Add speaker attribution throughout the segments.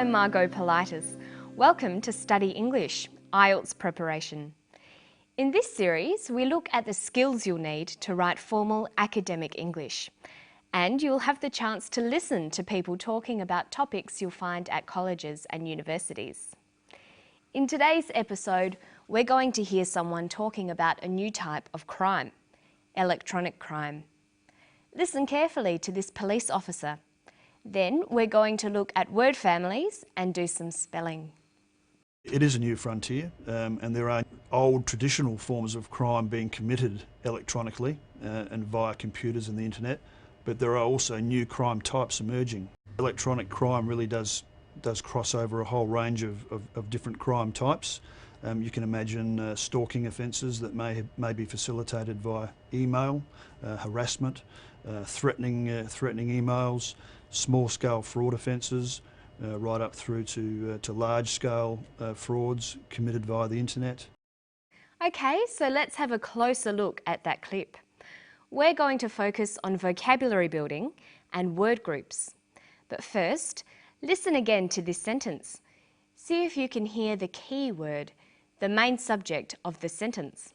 Speaker 1: I'm Margot Politis. Welcome to Study English, IELTS preparation. In this series, we look at the skills you'll need to write formal academic English. And you'll have the chance to listen to people talking about topics you'll find at colleges and universities. In today's episode, we're going to hear someone talking about a new type of crime, electronic crime. Listen carefully to this police officer. Then we're going to look at word families and do some spelling.
Speaker 2: It is a new frontier, and there are old traditional forms of crime being committed electronically and via computers and the internet, but there are also new crime types emerging. Electronic crime really does cross over a whole range of different crime types. You can imagine stalking offences that may be facilitated via email, harassment, threatening emails, small-scale fraud offences, right up through to large-scale frauds committed via the internet.
Speaker 1: Okay, so let's have a closer look at that clip. We're going to focus on vocabulary building and word groups. But first, listen again to this sentence. See if you can hear the key word, the main subject of the sentence.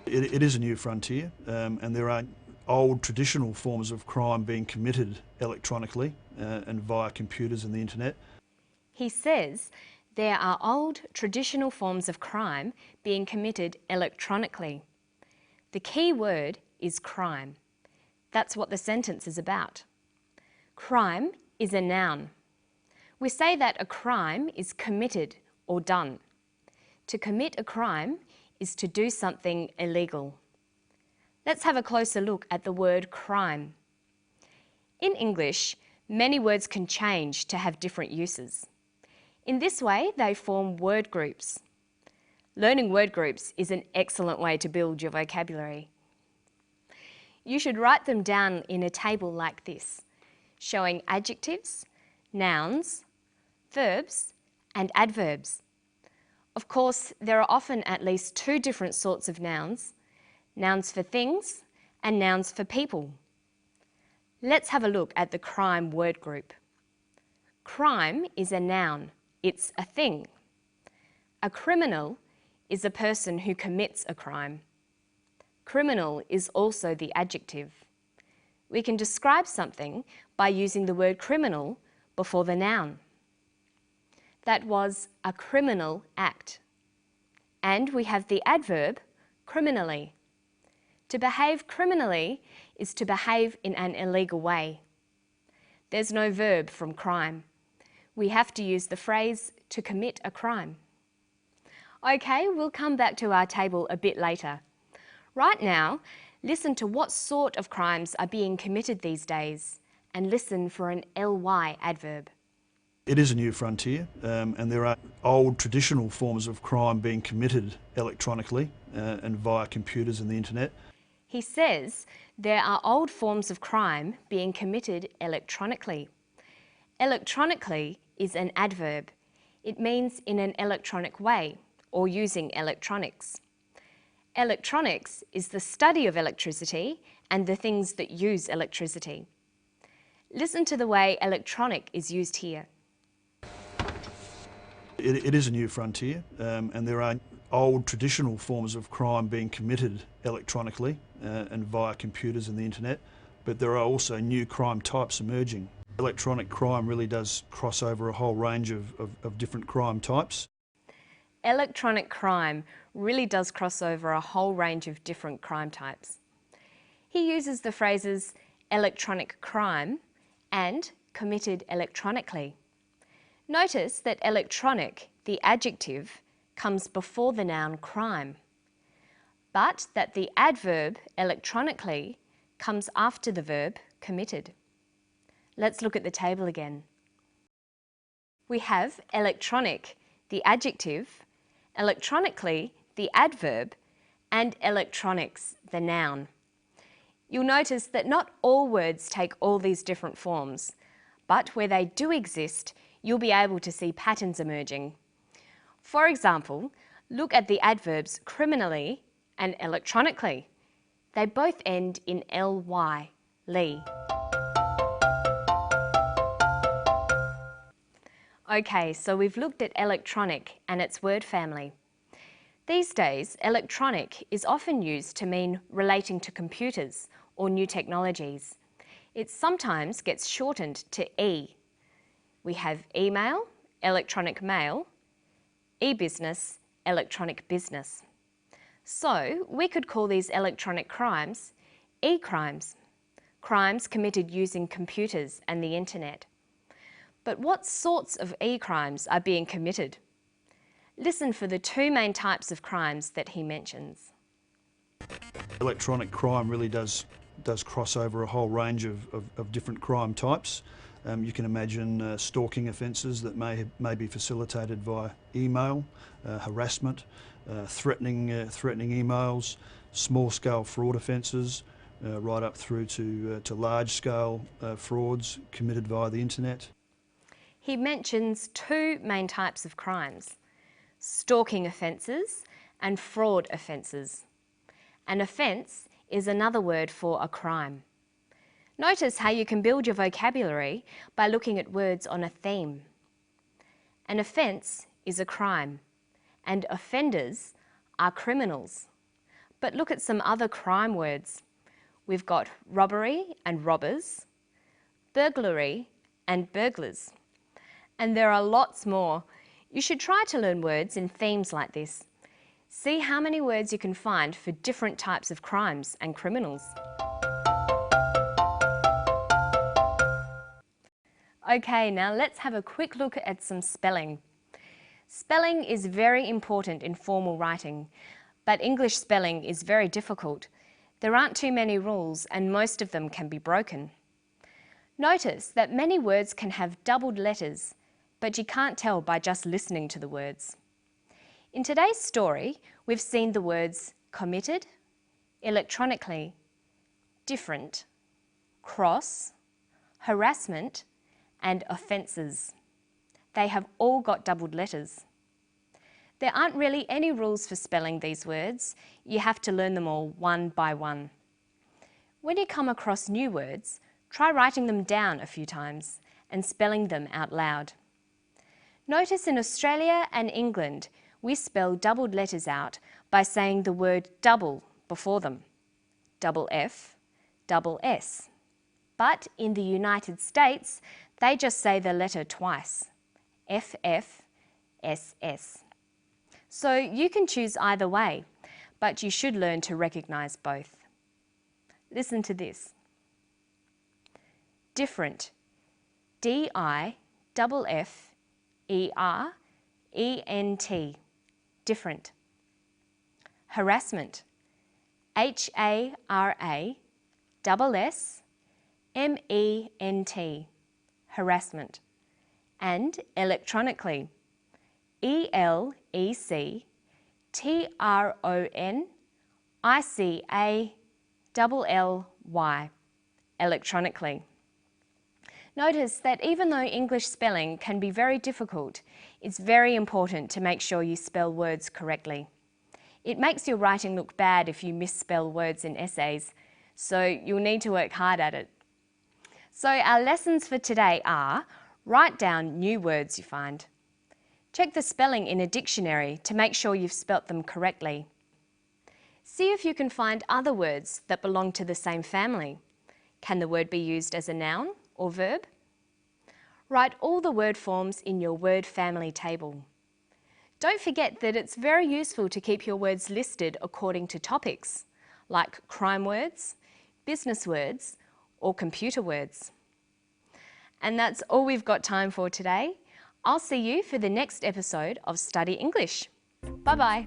Speaker 2: It is a new frontier, and there are old traditional forms of crime being committed electronically and via computers and the internet.
Speaker 1: He says there are old traditional forms of crime being committed electronically. The key word is crime. That's what the sentence is about. Crime is a noun. We say that a crime is committed or done. To commit a crime is to do something illegal. Let's have a closer look at the word crime. In English, many words can change to have different uses. In this way, they form word groups. Learning word groups is an excellent way to build your vocabulary. You should write them down in a table like this, showing adjectives, nouns, verbs, and adverbs. Of course, there are often at least two different sorts of nouns, nouns for things and nouns for people. Let's have a look at the crime word group. Crime is a noun. It's a thing. A criminal is a person who commits a crime. Criminal is also the adjective. We can describe something by using the word criminal before the noun. That was a criminal act. And we have the adverb criminally. To behave criminally is to behave in an illegal way. There's no verb from crime. We have to use the phrase to commit a crime. Okay, we'll come back to our table a bit later. Right now, listen to what sort of crimes are being committed these days and listen for an ly adverb.
Speaker 2: It is a new frontier, and there are old traditional forms of crime being committed electronically and via computers and the internet.
Speaker 1: He says there are old forms of crime being committed electronically. Electronically is an adverb. It means in an electronic way or using electronics. Electronics is the study of electricity and the things that use electricity. Listen to the way electronic is used here.
Speaker 2: It is a new frontier, and there are old traditional forms of crime being committed electronically and via computers and the internet, but there are also new crime types emerging. Electronic crime really does cross over a whole range of different crime types.
Speaker 1: Electronic crime really does cross over a whole range of different crime types. He uses the phrases electronic crime and committed electronically. Notice that electronic, the adjective, comes before the noun crime, but that the adverb electronically comes after the verb committed. Let's look at the table again. We have electronic, the adjective, electronically, the adverb, and electronics, the noun. You'll notice that not all words take all these different forms, but where they do exist, you'll be able to see patterns emerging. For example, look at the adverbs criminally and electronically. They both end in ly, ly. Okay, so we've looked at electronic and its word family. These days, electronic is often used to mean relating to computers or new technologies. It sometimes gets shortened to E. We have email, electronic mail, e-business, electronic business. So we could call these electronic crimes e-crimes, crimes committed using computers and the internet. But what sorts of e-crimes are being committed? Listen for the two main types of crimes that he mentions.
Speaker 2: Electronic crime really does cross over a whole range of different crime types. You can imagine stalking offences that may be facilitated via email, harassment, threatening emails, small-scale fraud offences, right up through to large-scale frauds committed via the internet.
Speaker 1: He mentions two main types of crimes: stalking offences and fraud offences. An offence is another word for a crime. Notice how you can build your vocabulary by looking at words on a theme. An offence is a crime, and offenders are criminals. But look at some other crime words. We've got robbery and robbers, burglary and burglars. And there are lots more. You should try to learn words in themes like this. See how many words you can find for different types of crimes and criminals. Okay, now let's have a quick look at some spelling. Spelling is very important in formal writing, but English spelling is very difficult. There aren't too many rules and most of them can be broken. Notice that many words can have doubled letters, but you can't tell by just listening to the words. In today's story, we've seen the words committed, electronically, different, cross, harassment, and offences. They have all got doubled letters. There aren't really any rules for spelling these words. You have to learn them all one by one. When you come across new words, try writing them down a few times and spelling them out loud. Notice in Australia and England, we spell doubled letters out by saying the word double before them. Double F, double S. But in the United States, they just say the letter twice. FF, SS. So you can choose either way, but you should learn to recognise both. Listen to this. Different. D-I-F-F-E-R-E-N-T. Different. Harassment. H-A-R-A-S-S-M-E-N-T. Harassment. And electronically. E-L-E-C-T-R-O-N-I-C-A-L-L-Y. Electronically. Notice that even though English spelling can be very difficult, it's very important to make sure you spell words correctly. It makes your writing look bad if you misspell words in essays, so you'll need to work hard at it. So our lessons for today are: write down new words you find. Check the spelling in a dictionary to make sure you've spelt them correctly. See if you can find other words that belong to the same family. Can the word be used as a noun or verb? Write all the word forms in your word family table. Don't forget that it's very useful to keep your words listed according to topics, like crime words, business words, or computer words. And that's all we've got time for today. I'll see you for the next episode of Study English. Bye-bye.